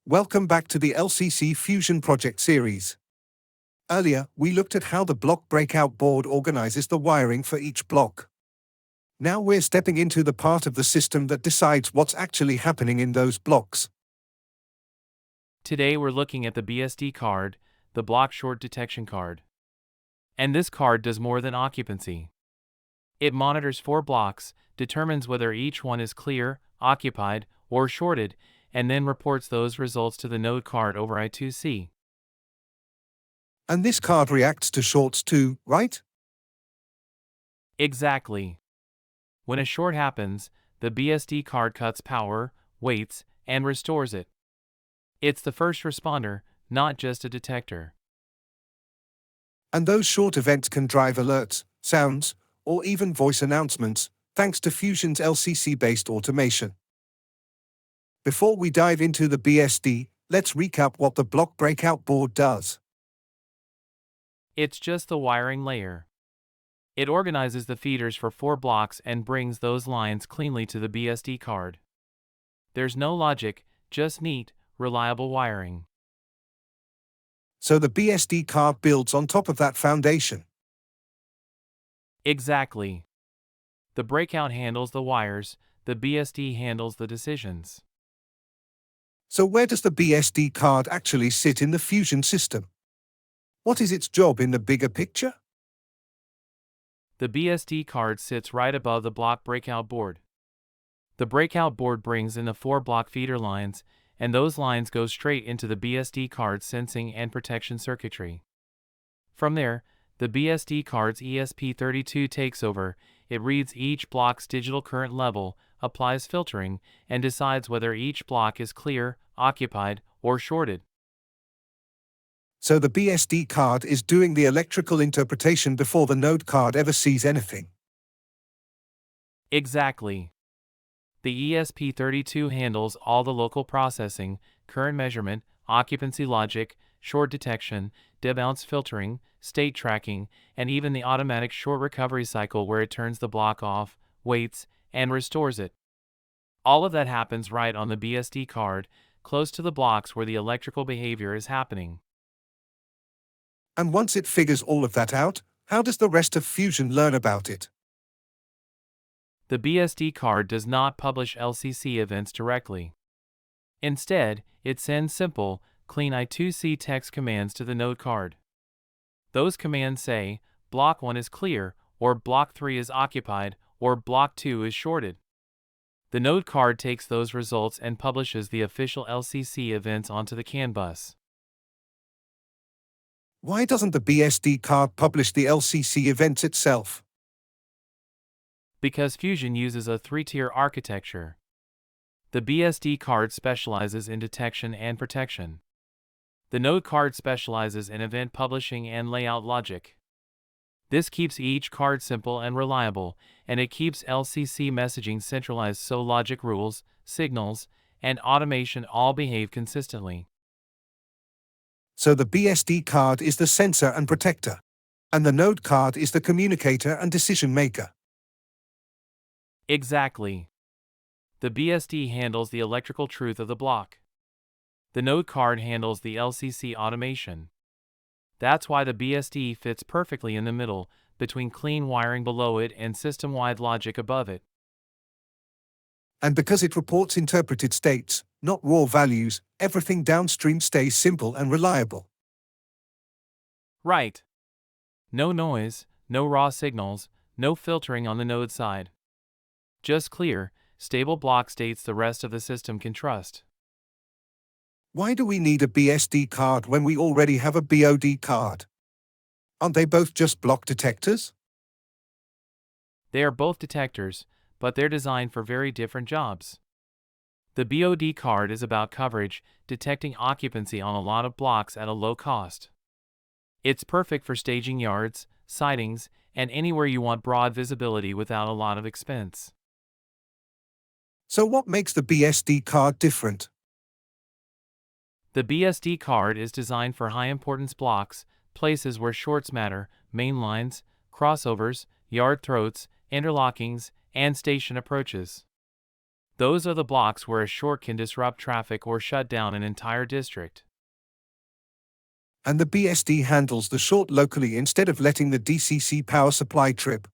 Welcome back to the LCC Fusion Project series. Earlier, we looked at how the block breakout board organizes the wiring for each block. Now we're stepping into the part of the system that decides what's actually happening in those blocks. Today we're looking at the BSD card, the block short detection card. And this card does more than occupancy. It monitors 4 blocks, determines whether each one is clear, occupied, or shorted, and then reports those results to the node card over I2C. And this card reacts to shorts too, right? Exactly. When a short happens, the BSD card cuts power, waits, and restores it. It's the first responder, not just a detector. And those short events can drive alerts, sounds, or even voice announcements, thanks to Fusion's LCC-based automation. Before we dive into the BSD, let's recap what the block breakout board does. It's just the wiring layer. It organizes the feeders for 4 blocks and brings those lines cleanly to the BSD card. There's no logic, just neat, reliable wiring. So the BSD card builds on top of that foundation. Exactly. The breakout handles the wires, the BSD handles the decisions. So where does the BSD card actually sit in the Fusion system? What is its job in the bigger picture? The BSD card sits right above the block breakout board. The breakout board brings in the 4 block feeder lines, and those lines go straight into the BSD card's sensing and protection circuitry. From there, the BSD card's ESP32 takes over. It reads each block's digital current level, applies filtering, and decides whether each block is clear, occupied, or shorted. So the BSD card is doing the electrical interpretation before the node card ever sees anything. Exactly. The ESP32 handles all the local processing, current measurement, occupancy logic, short detection, debounce filtering, state tracking, and even the automatic short recovery cycle where it turns the block off, waits, and restores it. All of that happens right on the BSD card, close to the blocks where the electrical behavior is happening. And once it figures all of that out, how does the rest of Fusion learn about it? The BSD card does not publish LCC events directly. Instead, it sends simple, clean I2C text commands to the node card. Those commands say, Block 1 is clear, or Block 3 is occupied, or Block 2 is shorted. The node card takes those results and publishes the official LCC events onto the CAN bus. Why doesn't the BSD card publish the LCC events itself? Because Fusion uses a 3-tier architecture. The BSD card specializes in detection and protection. The node card specializes in event publishing and layout logic. This keeps each card simple and reliable, and it keeps LCC messaging centralized so logic rules, signals, and automation all behave consistently. So the BSD card is the sensor and protector, and the node card is the communicator and decision maker. Exactly. The BSD handles the electrical truth of the block. The node card handles the LCC automation. That's why the BSD fits perfectly in the middle, between clean wiring below it and system-wide logic above it. And because it reports interpreted states, not raw values, everything downstream stays simple and reliable. Right. No noise, no raw signals, no filtering on the node side. Just clear, stable block states the rest of the system can trust. Why do we need a BSD card when we already have a BOD card? Aren't they both just block detectors? They are both detectors, but they're designed for very different jobs. The BOD card is about coverage, detecting occupancy on a lot of blocks at a low cost. It's perfect for staging yards, sidings, and anywhere you want broad visibility without a lot of expense. So what makes the BSD card different? The BSD card is designed for high-importance blocks, places where shorts matter, mainlines, crossovers, yard throats, interlockings, and station approaches. Those are the blocks where a short can disrupt traffic or shut down an entire district. And the BSD handles the short locally instead of letting the DCC power supply trip.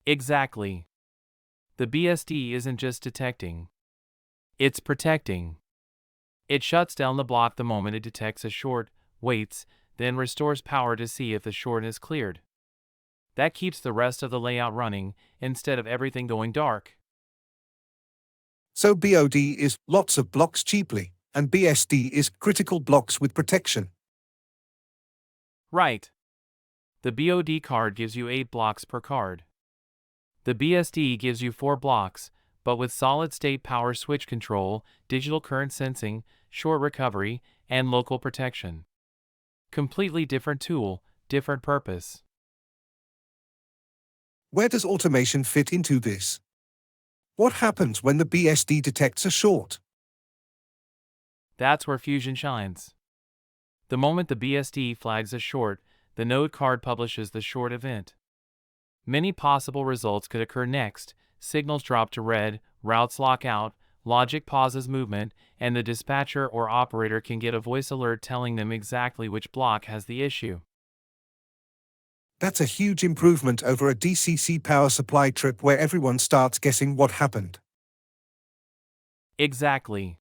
Exactly. The BSD isn't just detecting. It's protecting. It shuts down the block the moment it detects a short, waits, then restores power to see if the short is cleared. That keeps the rest of the layout running, instead of everything going dark. So BOD is lots of blocks cheaply, and BSD is critical blocks with protection. Right. The BOD card gives you 8 blocks per card. The BSD gives you 4 blocks, but with solid-state power switch control, digital current sensing, short recovery, and local protection. Completely different tool, different purpose. Where does automation fit into this? What happens when the BSD detects a short? That's where Fusion shines. The moment the BSD flags a short, the node card publishes the short event. Many possible results could occur next. Signals drop to red, routes lock out, logic pauses movement, and the dispatcher or operator can get a voice alert telling them exactly which block has the issue. That's a huge improvement over a DCC power supply trip where everyone starts guessing what happened. Exactly.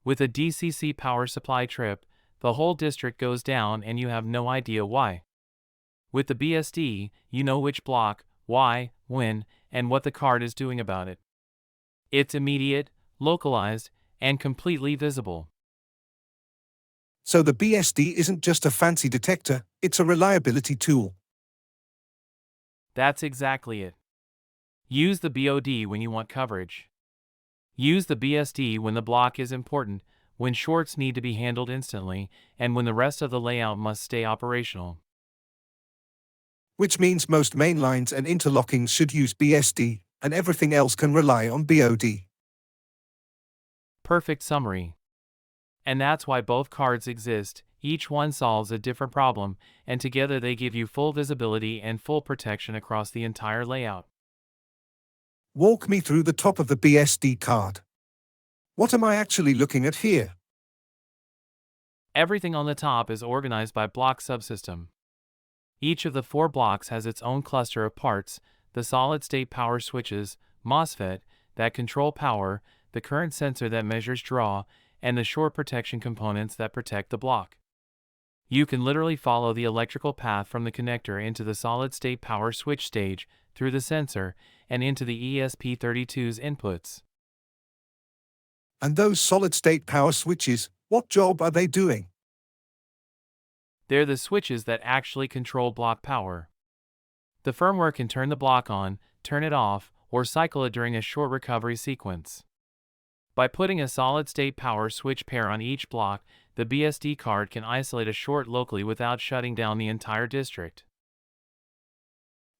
With a DCC power supply trip, the whole district goes down and you have no idea why. With the BSD, you know which block, why, when, and what the card is doing about it. It's immediate, localized, and completely visible. So the BSD isn't just a fancy detector, it's a reliability tool. That's exactly it. Use the BOD when you want coverage. Use the BSD when the block is important, when shorts need to be handled instantly, and when the rest of the layout must stay operational. Which means most mainlines and interlockings should use BSD, and everything else can rely on BOD. Perfect summary. And that's why both cards exist. Each one solves a different problem, and together they give you full visibility and full protection across the entire layout. Walk me through the top of the BSD card. What am I actually looking at here? Everything on the top is organized by block subsystem. Each of the 4 blocks has its own cluster of parts: the solid-state power switches, MOSFET, that control power, the current sensor that measures draw, and the short protection components that protect the block. You can literally follow the electrical path from the connector into the solid-state power switch stage, through the sensor, and into the ESP32's inputs. And those solid-state power switches, what job are they doing? They're the switches that actually control block power. The firmware can turn the block on, turn it off, or cycle it during a short recovery sequence. By putting a solid-state power switch pair on each block, the BSD card can isolate a short locally without shutting down the entire district.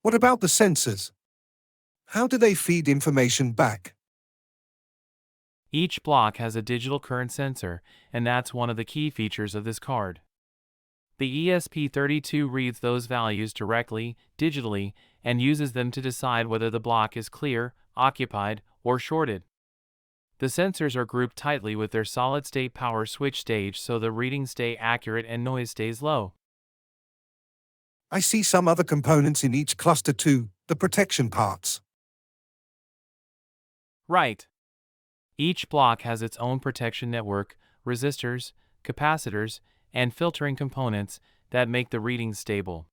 What about the sensors? How do they feed information back? Each block has a digital current sensor, and that's one of the key features of this card. The ESP32 reads those values directly, digitally, and uses them to decide whether the block is clear, occupied, or shorted. The sensors are grouped tightly with their solid-state power switch stage so the readings stay accurate and noise stays low. I see some other components in each cluster too, the protection parts. Right. Each block has its own protection network, resistors, capacitors, and filtering components that make the readings stable.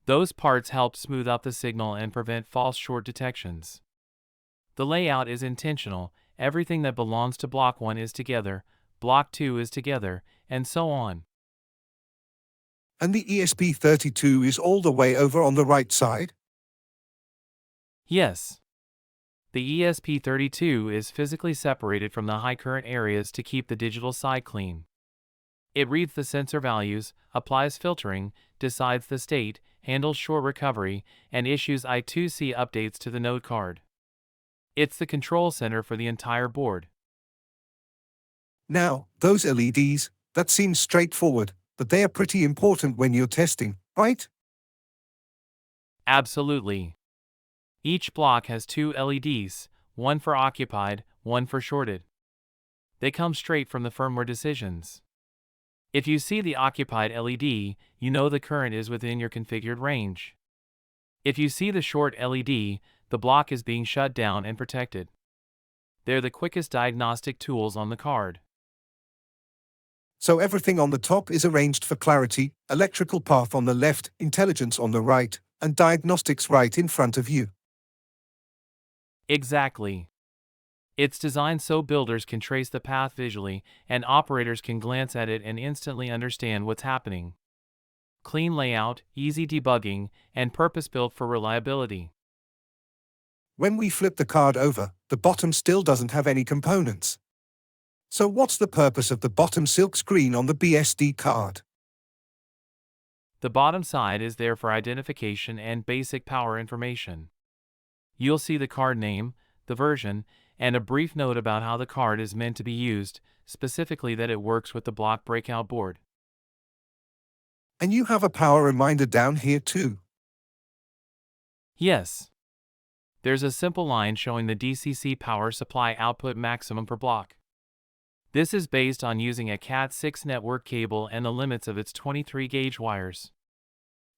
Those parts help smooth out the signal and prevent false short detections. The layout is intentional. Everything that belongs to block 1 is together, block 2 is together, and so on. And the ESP32 is all the way over on the right side? Yes. The ESP32 is physically separated from the high current areas to keep the digital side clean. It reads the sensor values, applies filtering, decides the state, handles short recovery, and issues I2C updates to the node card. It's the control center for the entire board. Now, those LEDs, that seems straightforward, but they are pretty important when you're testing, right? Absolutely. Each block has 2 LEDs, one for occupied, one for shorted. They come straight from the firmware decisions. If you see the occupied LED, you know the current is within your configured range. If you see the short LED, the block is being shut down and protected. They're the quickest diagnostic tools on the card. So everything on the top is arranged for clarity, electrical path on the left, intelligence on the right, and diagnostics right in front of you. Exactly. It's designed so builders can trace the path visually and operators can glance at it and instantly understand what's happening. Clean layout, easy debugging, and purpose-built for reliability. When we flip the card over, the bottom still doesn't have any components. So what's the purpose of the bottom silk screen on the BSD card? The bottom side is there for identification and basic power information. You'll see the card name, the version, and a brief note about how the card is meant to be used, specifically that it works with the block breakout board. And you have a power reminder down here too. Yes. There's a simple line showing the DCC power supply output maximum per block. This is based on using a Cat6 network cable and the limits of its 23-gauge wires.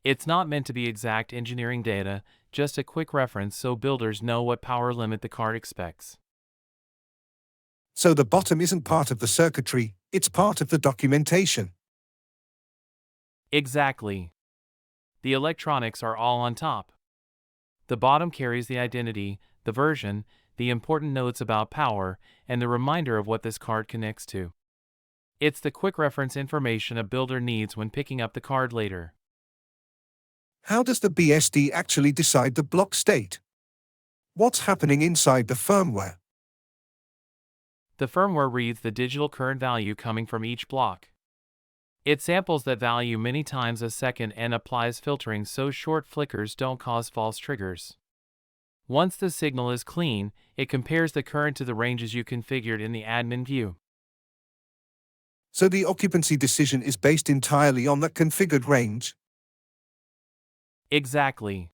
It's not meant to be exact engineering data, just a quick reference so builders know what power limit the card expects. So the bottom isn't part of the circuitry, it's part of the documentation. Exactly. The electronics are all on top. The bottom carries the identity, the version, the important notes about power, and the reminder of what this card connects to. It's the quick reference information a builder needs when picking up the card later. How does the BSD actually decide the block state? What's happening inside the firmware? The firmware reads the digital current value coming from each block. It samples that value many times a second and applies filtering so short flickers don't cause false triggers. Once the signal is clean, it compares the current to the ranges you configured in the admin view. So the occupancy decision is based entirely on that configured range? Exactly.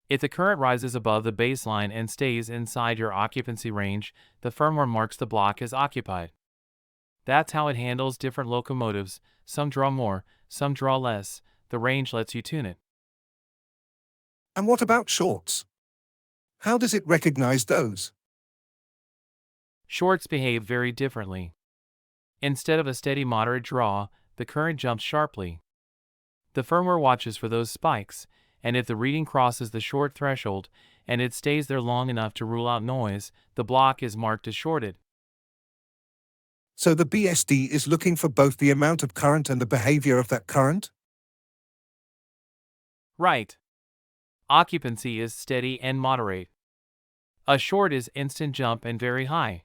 If the current rises above the baseline and stays inside your occupancy range, the firmware marks the block as occupied. That's how it handles different locomotives. Some draw more, some draw less. The range lets you tune it. And what about shorts? How does it recognize those? Shorts behave very differently. Instead of a steady moderate draw, the current jumps sharply. The firmware watches for those spikes, and if the reading crosses the short threshold and it stays there long enough to rule out noise, the block is marked as shorted. So the BSD is looking for both the amount of current and the behavior of that current? Right. Occupancy is steady and moderate. A short is instant jump and very high.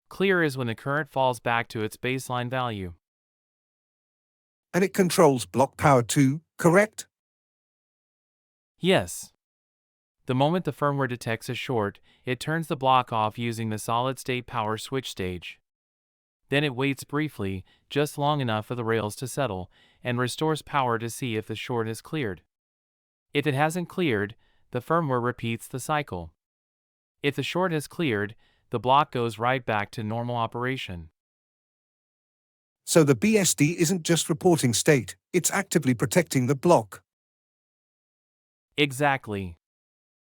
Clear is when the current falls back to its baseline value. And it controls block power too, correct? Yes. The moment the firmware detects a short, it turns the block off using the solid-state power switch stage. Then it waits briefly, just long enough for the rails to settle, and restores power to see if the short has cleared. If it hasn't cleared, the firmware repeats the cycle. If the short has cleared, the block goes right back to normal operation. So the BSD isn't just reporting state, it's actively protecting the block. Exactly.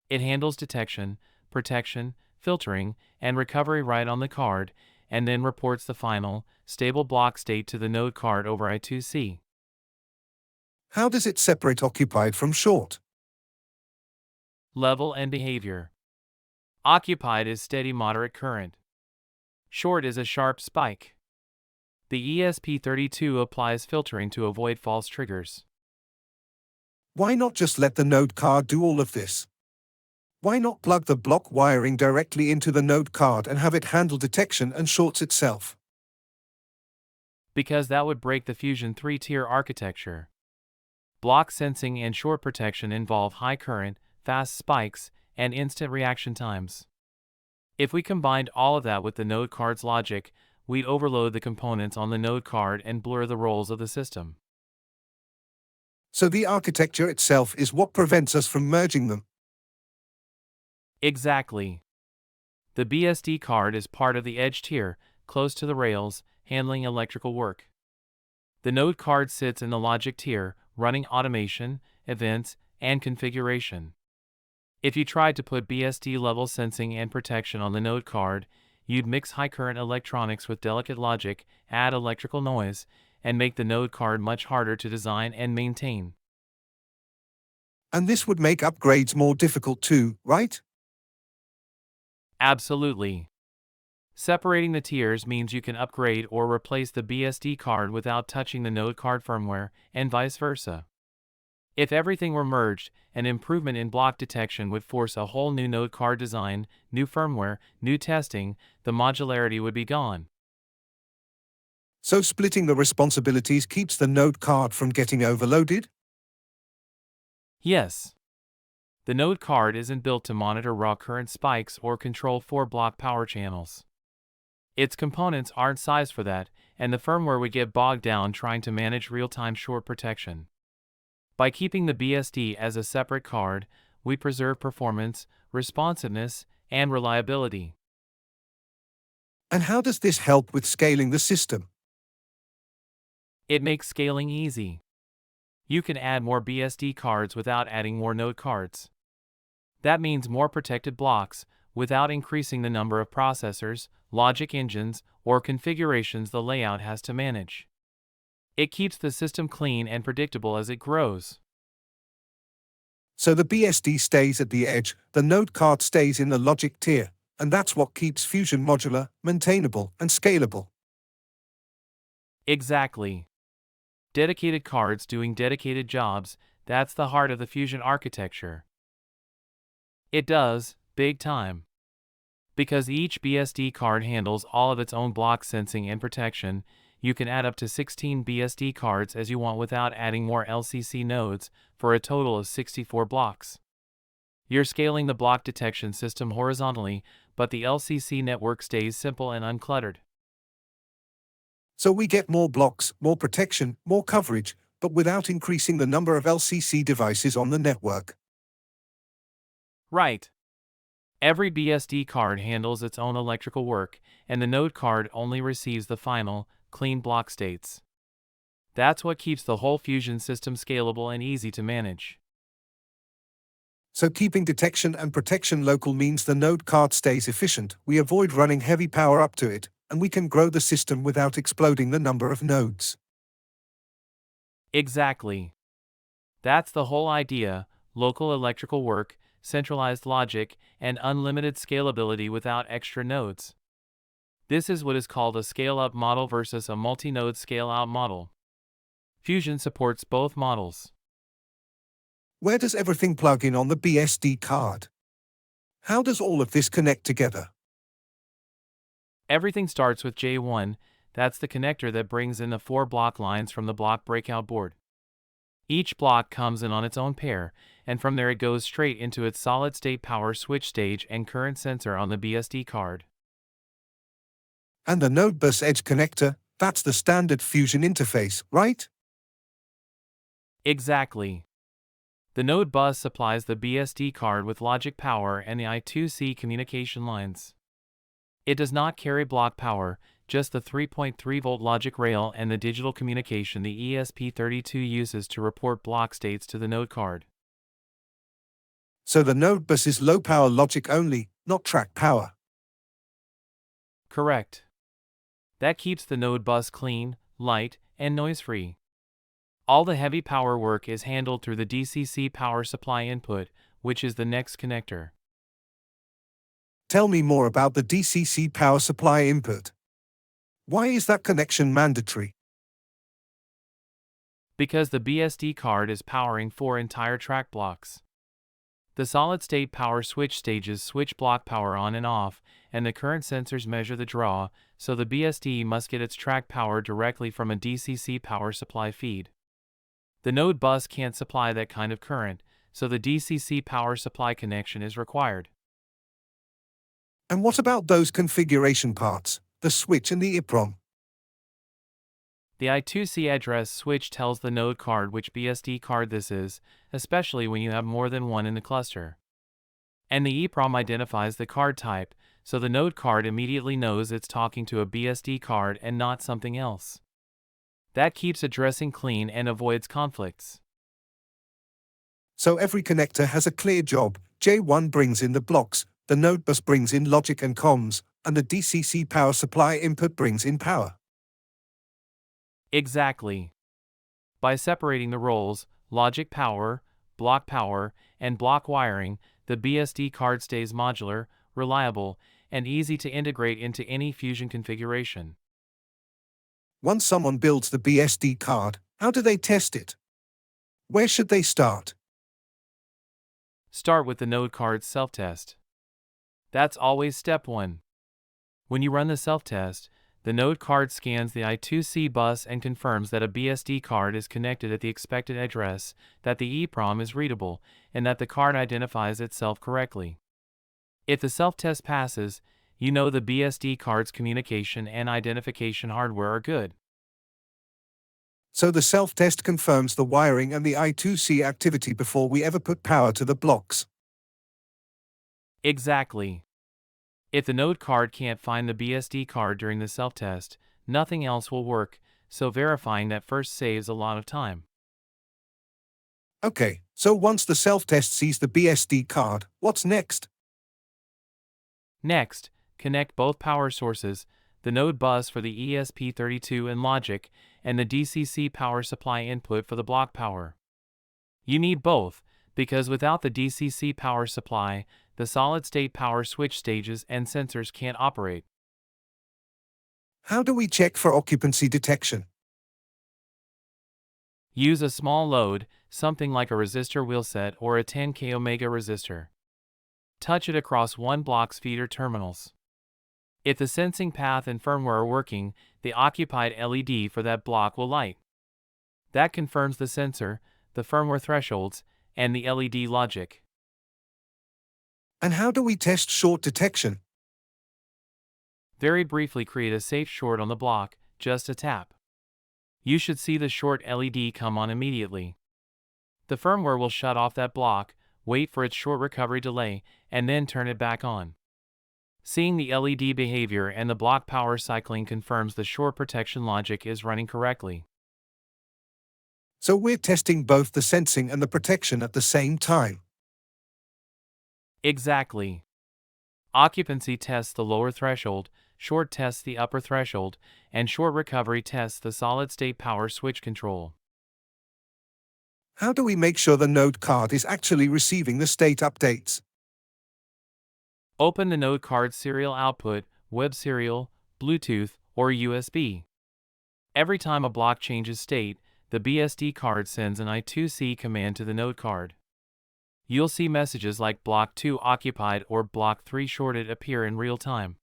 It handles detection, protection, filtering, and recovery right on the card, and then reports the final, stable block state to the node card over I2C. How does it separate occupied from short? Level and behavior. Occupied is steady moderate current. Short is a sharp spike. The ESP32 applies filtering to avoid false triggers. Why not just let the node card do all of this? Why not plug the block wiring directly into the node card and have it handle detection and shorts itself? Because that would break the Fusion 3-tier architecture. Block sensing and short protection involve high current, fast spikes, and instant reaction times. If we combined all of that with the node card's logic, we'd overload the components on the node card and blur the roles of the system. So the architecture itself is what prevents us from merging them. Exactly. The BSD card is part of the edge tier, close to the rails, handling electrical work. The node card sits in the logic tier, running automation, events, and configuration. If you tried to put BSD level sensing and protection on the node card, you'd mix high current electronics with delicate logic, add electrical noise, and make the node card much harder to design and maintain. And this would make upgrades more difficult too, right? Absolutely. Separating the tiers means you can upgrade or replace the BSD card without touching the node card firmware, and vice versa. If everything were merged, an improvement in block detection would force a whole new node card design, new firmware, new testing. The modularity would be gone. So splitting the responsibilities keeps the node card from getting overloaded? Yes. The node card isn't built to monitor raw current spikes or control 4-block power channels. Its components aren't sized for that, and the firmware would get bogged down trying to manage real-time short protection. By keeping the BSD as a separate card, we preserve performance, responsiveness, and reliability. And how does this help with scaling the system? It makes scaling easy. You can add more BSD cards without adding more node cards. That means more protected blocks, without increasing the number of processors, logic engines, or configurations the layout has to manage. It keeps the system clean and predictable as it grows. So the BSD stays at the edge, the node card stays in the logic tier, and that's what keeps Fusion modular, maintainable, and scalable. Exactly. Dedicated cards doing dedicated jobs, that's the heart of the Fusion architecture. It does, big time. Because each BSD card handles all of its own block sensing and protection, you can add up to 16 BSD cards as you want without adding more LCC nodes, for a total of 64 blocks. You're scaling the block detection system horizontally, but the LCC network stays simple and uncluttered. So we get more blocks, more protection, more coverage, but without increasing the number of LCC devices on the network. Right. Every BSD card handles its own electrical work, and the node card only receives the final, clean block states. That's what keeps the whole Fusion system scalable and easy to manage. So keeping detection and protection local means the node card stays efficient, we avoid running heavy power up to it, and we can grow the system without exploding the number of nodes. Exactly. That's the whole idea: local electrical work, centralized logic, and unlimited scalability without extra nodes. This is what is called a scale-up model versus a multi-node scale-out model. Fusion supports both models. Where does everything plug in on the BSD card? How does all of this connect together? Everything starts with J1, that's the connector that brings in the 4 block lines from the block breakout board. Each block comes in on its own pair, and from there it goes straight into its solid-state power switch stage and current sensor on the BSD card. And the node bus edge connector, that's the standard Fusion interface, right? Exactly. The node bus supplies the BSD card with logic power and the I2C communication lines. It does not carry block power, just the 3.3-volt logic rail and the digital communication the ESP32 uses to report block states to the node card. So the node bus is low-power logic only, not track power. Correct. That keeps the node bus clean, light, and noise-free. All the heavy power work is handled through the DCC power supply input, which is the next connector. Tell me more about the DCC power supply input. Why is that connection mandatory? Because the BSD card is powering 4 entire track blocks. The solid-state power switch stages switch block power on and off, and the current sensors measure the draw, so the BSD must get its track power directly from a DCC power supply feed. The node bus can't supply that kind of current, so the DCC power supply connection is required. And what about those configuration parts, the switch and the EEPROM? The I2C address switch tells the node card which BSD card this is, especially when you have more than one in the cluster. And the EEPROM identifies the card type, so the node card immediately knows it's talking to a BSD card and not something else. That keeps addressing clean and avoids conflicts. So every connector has a clear job. J1 brings in the blocks, the node bus brings in logic and comms, and the DCC power supply input brings in power. Exactly. By separating the roles, logic power, block power, and block wiring, the BSD card stays modular, reliable, and easy to integrate into any Fusion configuration. Once someone builds the BSD card, how do they test it? Where should they start? Start with the node card's self-test. That's always step 1. When you run the self-test, the node card scans the I2C bus and confirms that a BSD card is connected at the expected address, that the EEPROM is readable, and that the card identifies itself correctly. If the self-test passes, you know the BSD card's communication and identification hardware are good. So the self-test confirms the wiring and the I2C activity before we ever put power to the blocks. Exactly. If the node card can't find the BSD card during the self-test, nothing else will work, so verifying that first saves a lot of time. Okay, so once the self-test sees the BSD card, what's next? Next, connect both power sources, the node bus for the ESP32 and logic, and the DCC power supply input for the block power. You need both, because without the DCC power supply, the solid-state power switch stages and sensors can't operate. How do we check for occupancy detection? Use a small load, something like a resistor wheelset or a 10K ohmega resistor. Touch it across one block's feeder terminals. If the sensing path and firmware are working, the occupied LED for that block will light. That confirms the sensor, the firmware thresholds, and the LED logic. And how do we test short detection? Very briefly create a safe short on the block, just a tap. You should see the short LED come on immediately. The firmware will shut off that block, wait for its short recovery delay, and then turn it back on. Seeing the LED behavior and the block power cycling confirms the short protection logic is running correctly. So we're testing both the sensing and the protection at the same time. Exactly. Occupancy tests the lower threshold, short tests the upper threshold, and short recovery tests the solid-state power switch control. How do we make sure the node card is actually receiving the state updates? Open the node card's serial output, web serial, Bluetooth, or USB. Every time a block changes state, the BSD card sends an I2C command to the node card. You'll see messages like block 2 occupied or block 3 shorted appear in real time.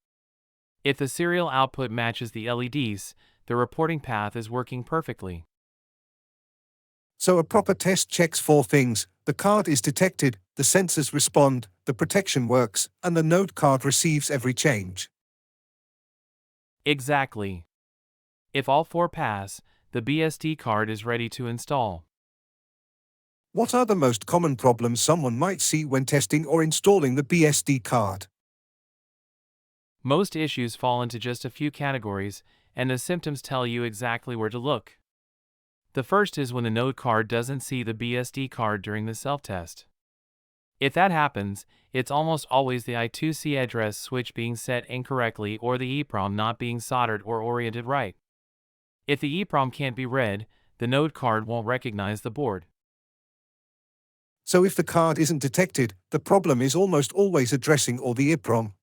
If the serial output matches the LEDs, the reporting path is working perfectly. So a proper test checks 4 things: the card is detected, the sensors respond, the protection works, and the node card receives every change. Exactly. If all 4 pass, the BSD card is ready to install. What are the most common problems someone might see when testing or installing the BSD card? Most issues fall into just a few categories, and the symptoms tell you exactly where to look. The first is when the node card doesn't see the BSD card during the self-test. If that happens, it's almost always the I2C address switch being set incorrectly or the EEPROM not being soldered or oriented right. If the EEPROM can't be read, the node card won't recognize the board. So if the card isn't detected, the problem is almost always addressing or the EEPROM.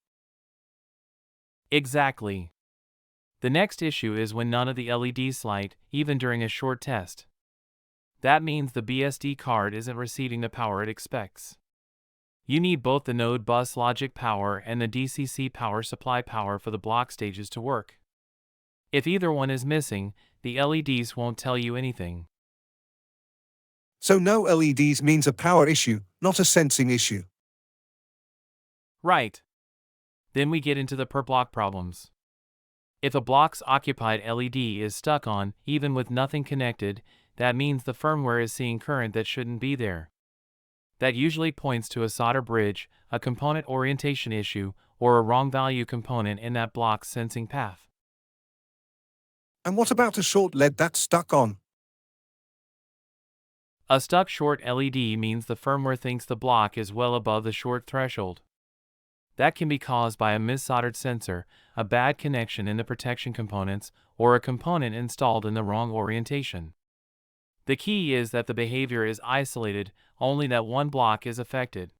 Exactly. The next issue is when none of the LEDs light, even during a short test. That means the BSD card isn't receiving the power it expects. You need both the node bus logic power and the DCC power supply power for the block stages to work. If either one is missing, the LEDs won't tell you anything. So no LEDs means a power issue, not a sensing issue. Right. Then we get into the per block problems. If a block's occupied LED is stuck on, even with nothing connected, that means the firmware is seeing current that shouldn't be there. That usually points to a solder bridge, a component orientation issue, or a wrong value component in that block's sensing path. And what about a short LED that's stuck on? A stuck short LED means the firmware thinks the block is well above the short threshold. That can be caused by a mis-soldered sensor, a bad connection in the protection components, or a component installed in the wrong orientation. The key is that the behavior is isolated, only that one block is affected.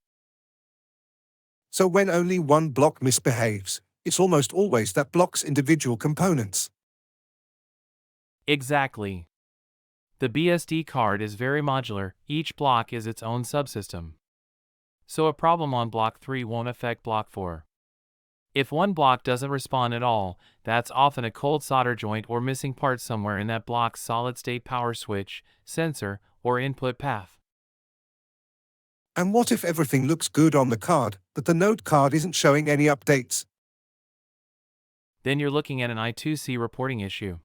So when only one block misbehaves, it's almost always that block's individual components. Exactly. The BSD card is very modular, each block is its own subsystem. So a problem on block 3 won't affect block 4. If one block doesn't respond at all, that's often a cold solder joint or missing part somewhere in that block's solid-state power switch, sensor, or input path. And what if everything looks good on the card, but the node card isn't showing any updates? Then you're looking at an I2C reporting issue.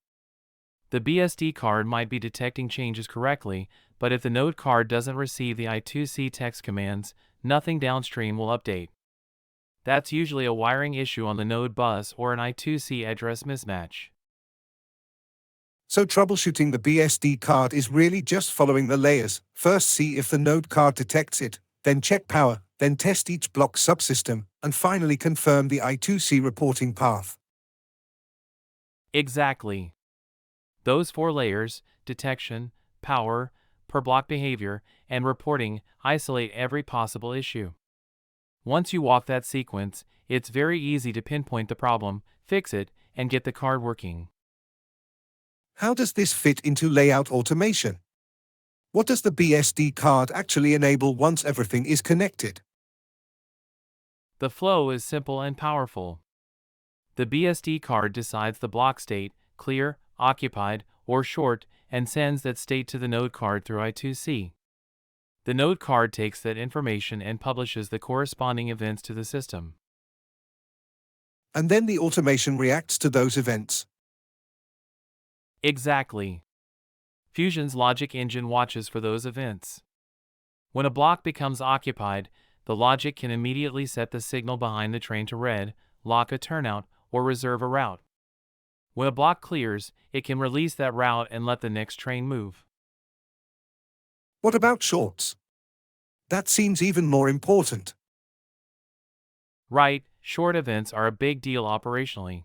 The BSD card might be detecting changes correctly, but if the node card doesn't receive the I2C text commands, nothing downstream will update. That's usually a wiring issue on the node bus or an I2C address mismatch. So troubleshooting the BSD card is really just following the layers. First see if the node card detects it, then check power, then test each block subsystem, and finally confirm the I2C reporting path. Exactly. Those 4 layers, detection, power, per block behavior, and reporting, isolate every possible issue. Once you walk that sequence, it's very easy to pinpoint the problem, fix it, and get the card working. How does this fit into layout automation? What does the BSD card actually enable once everything is connected? The flow is simple and powerful. The BSD card decides the block state, clear, occupied, or short, and sends that state to the node card through I2C. The node card takes that information and publishes the corresponding events to the system. And then the automation reacts to those events. Exactly. Fusion's logic engine watches for those events. When a block becomes occupied, the logic can immediately set the signal behind the train to red, lock a turnout, or reserve a route. When a block clears, it can release that route and let the next train move. What about shorts? That seems even more important. Right, short events are a big deal operationally.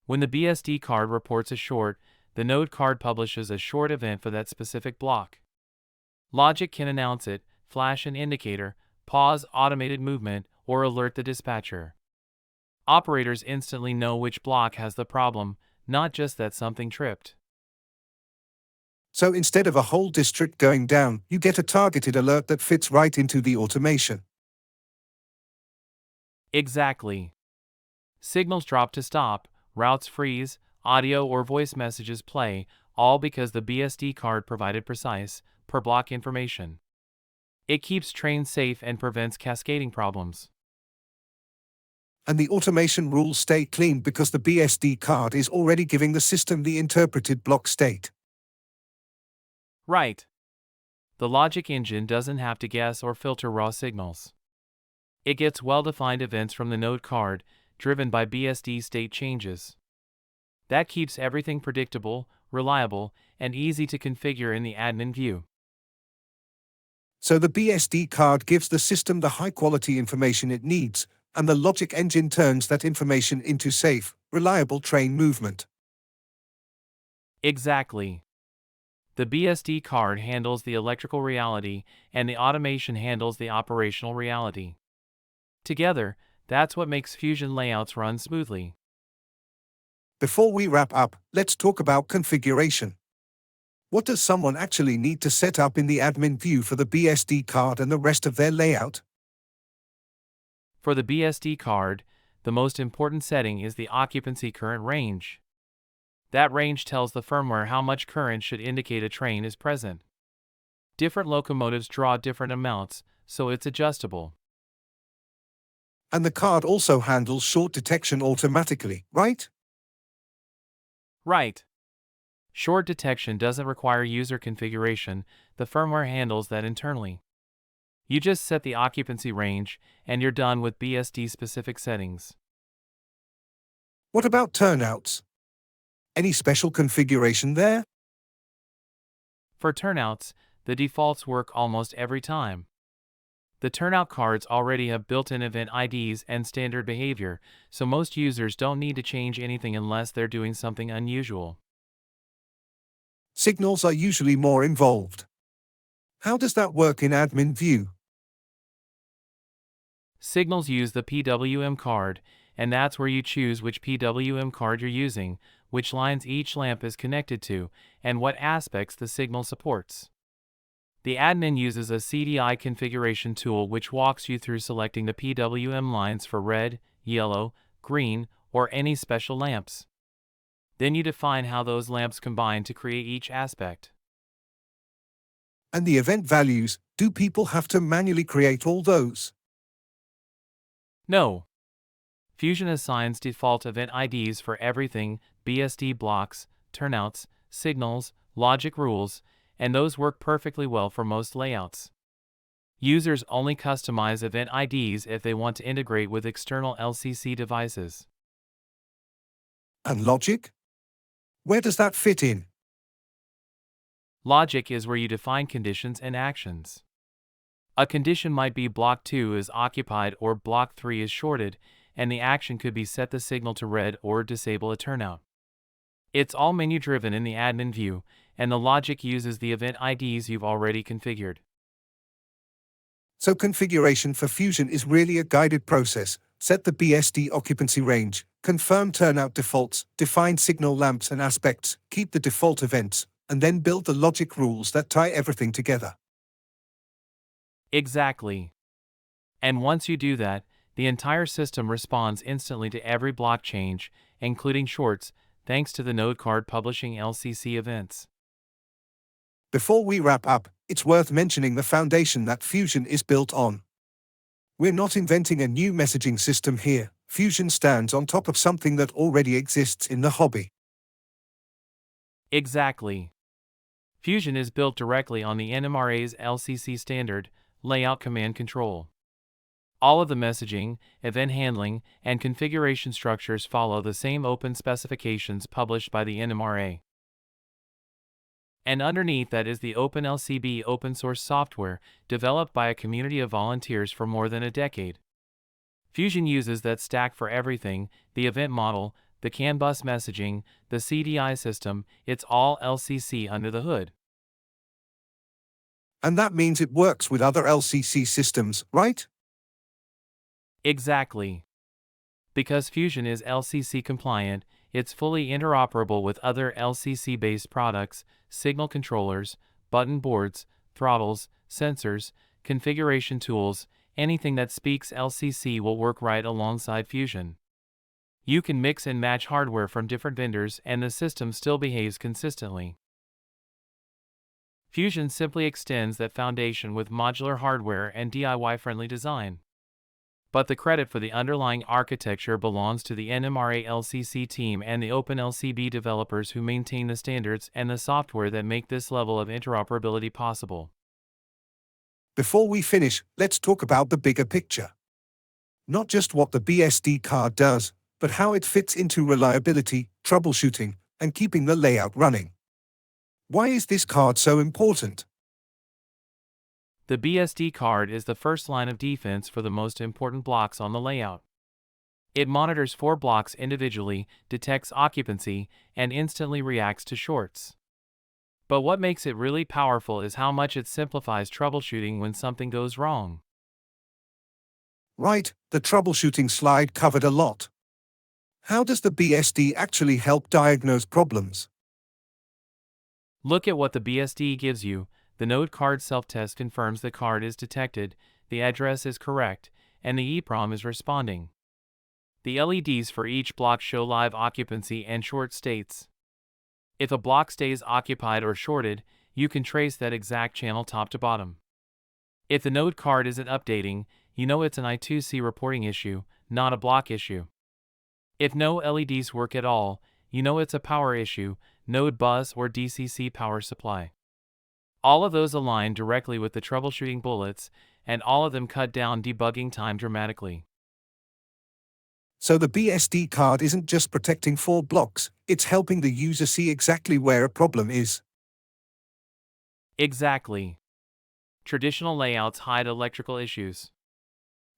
When the BSD card reports a short, the node card publishes a short event for that specific block. Logic can announce it, flash an indicator, pause automated movement, or alert the dispatcher. Operators instantly know which block has the problem, not just that something tripped. So instead of a whole district going down, you get a targeted alert that fits right into the automation. Exactly. Signals drop to stop, routes freeze, audio or voice messages play, all because the BSD card provided precise, per block information. It keeps trains safe and prevents cascading problems. And the automation rules stay clean because the BSD card is already giving the system the interpreted block state. Right. The logic engine doesn't have to guess or filter raw signals. It gets well-defined events from the node card, driven by BSD state changes. That keeps everything predictable, reliable, and easy to configure in the admin view. So the BSD card gives the system the high-quality information it needs, and the logic engine turns that information into safe, reliable train movement. Exactly. The BSD card handles the electrical reality, and the automation handles the operational reality. Together, that's what makes Fusion layouts run smoothly. Before we wrap up, let's talk about configuration. What does someone actually need to set up in the admin view for the BSD card and the rest of their layout? For the BSD card, the most important setting is the occupancy current range. That range tells the firmware how much current should indicate a train is present. Different locomotives draw different amounts, so it's adjustable. And the card also handles short detection automatically, right? Right. Short detection doesn't require user configuration, the firmware handles that internally. You just set the occupancy range, and you're done with BSD specific settings. What about turnouts? Any special configuration there? For turnouts, the defaults work almost every time. The turnout cards already have built-in event IDs and standard behavior, so most users don't need to change anything unless they're doing something unusual. Signals are usually more involved. How does that work in admin view? Signals use the PWM card, and that's where you choose which PWM card you're using, which lines each lamp is connected to, and what aspects the signal supports. The admin uses a CDI configuration tool which walks you through selecting the PWM lines for red, yellow, green, or any special lamps. Then you define how those lamps combine to create each aspect. And the event values, do people have to manually create all those? No. Fusion assigns default event IDs for everything, BSD blocks, turnouts, signals, logic rules, and those work perfectly well for most layouts. Users only customize event IDs if they want to integrate with external LCC devices. And logic? Where does that fit in? Logic is where you define conditions and actions. A condition might be block 2 is occupied or block 3 is shorted, and the action could be set the signal to red or disable a turnout. It's all menu-driven in the admin view, and the logic uses the event IDs you've already configured. So configuration for Fusion is really a guided process. Set the BSD occupancy range, confirm turnout defaults, define signal lamps and aspects, keep the default events, and then build the logic rules that tie everything together. Exactly. And once you do that, the entire system responds instantly to every block change, including shorts, thanks to the node card publishing LCC events. Before we wrap up, it's worth mentioning the foundation that Fusion is built on. We're not inventing a new messaging system here. Fusion stands on top of something that already exists in the hobby. Exactly. Fusion is built directly on the NMRA's LCC standard, layout command control. All of the messaging, event handling, and configuration structures follow the same open specifications published by the NMRA. And underneath that is the OpenLCB open source software, developed by a community of volunteers for more than a decade. Fusion uses that stack for everything: the event model, the CAN bus messaging, the CDI system. It's all LCC under the hood. And that means it works with other LCC systems, right? Exactly. Because Fusion is LCC compliant, it's fully interoperable with other LCC-based products, signal controllers, button boards, throttles, sensors, configuration tools. Anything that speaks LCC will work right alongside Fusion. You can mix and match hardware from different vendors and the system still behaves consistently. Fusion simply extends that foundation with modular hardware and DIY-friendly design. But the credit for the underlying architecture belongs to the NMRA LCC team and the OpenLCB developers who maintain the standards and the software that make this level of interoperability possible. Before we finish, let's talk about the bigger picture. Not just what the BSD card does, but how it fits into reliability, troubleshooting, and keeping the layout running. Why is this card so important? The BSD card is the first line of defense for the most important blocks on the layout. It monitors 4 blocks individually, detects occupancy, and instantly reacts to shorts. But what makes it really powerful is how much it simplifies troubleshooting when something goes wrong. Right, the troubleshooting slide covered a lot. How does the BSD actually help diagnose problems? Look at what the BSD gives you. The node card self-test confirms the card is detected, the address is correct, and the EEPROM is responding. The LEDs for each block show live occupancy and short states. If a block stays occupied or shorted, you can trace that exact channel top to bottom. If the node card isn't updating, you know it's an I2C reporting issue, not a block issue. If no LEDs work at all, you know it's a power issue, node bus or DCC power supply. All of those align directly with the troubleshooting bullets, and all of them cut down debugging time dramatically. So the BSD card isn't just protecting 4 blocks, it's helping the user see exactly where a problem is. Exactly. Traditional layouts hide electrical issues.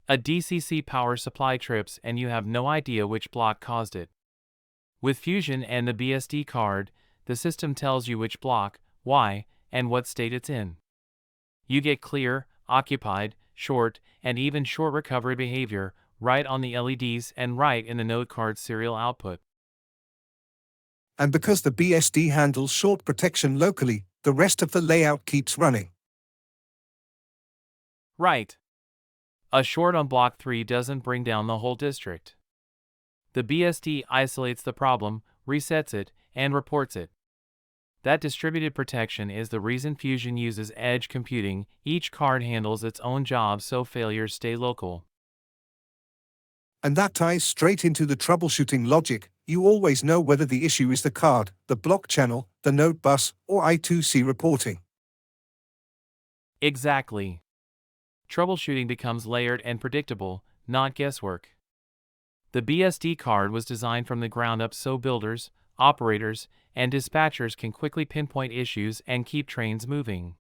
A DCC power supply trips and you have no idea which block caused it. With Fusion and the BSD card, the system tells you which block, why, and what state it's in. You get clear, occupied, short, and even short recovery behavior right on the LEDs and right in the node card's serial output. And because the BSD handles short protection locally, the rest of the layout keeps running. Right. A short on block 3 doesn't bring down the whole district. The BSD isolates the problem, resets it, and reports it. That distributed protection is the reason Fusion uses edge computing. Each card handles its own job so failures stay local. And that ties straight into the troubleshooting logic. You always know whether the issue is the card, the block channel, the node bus, or I2C reporting. Exactly. Troubleshooting becomes layered and predictable, not guesswork. The BSD card was designed from the ground up so builders, operators, and dispatchers can quickly pinpoint issues and keep trains moving.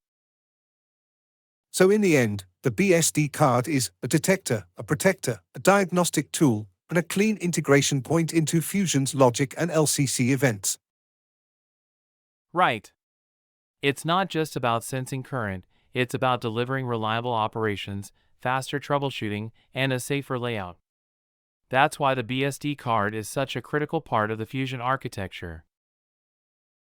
So in the end, the BSD card is a detector, a protector, a diagnostic tool, and a clean integration point into Fusion's logic and LCC events. Right. It's not just about sensing current, it's about delivering reliable operations, faster troubleshooting, and a safer layout. That's why the BSD card is such a critical part of the Fusion architecture.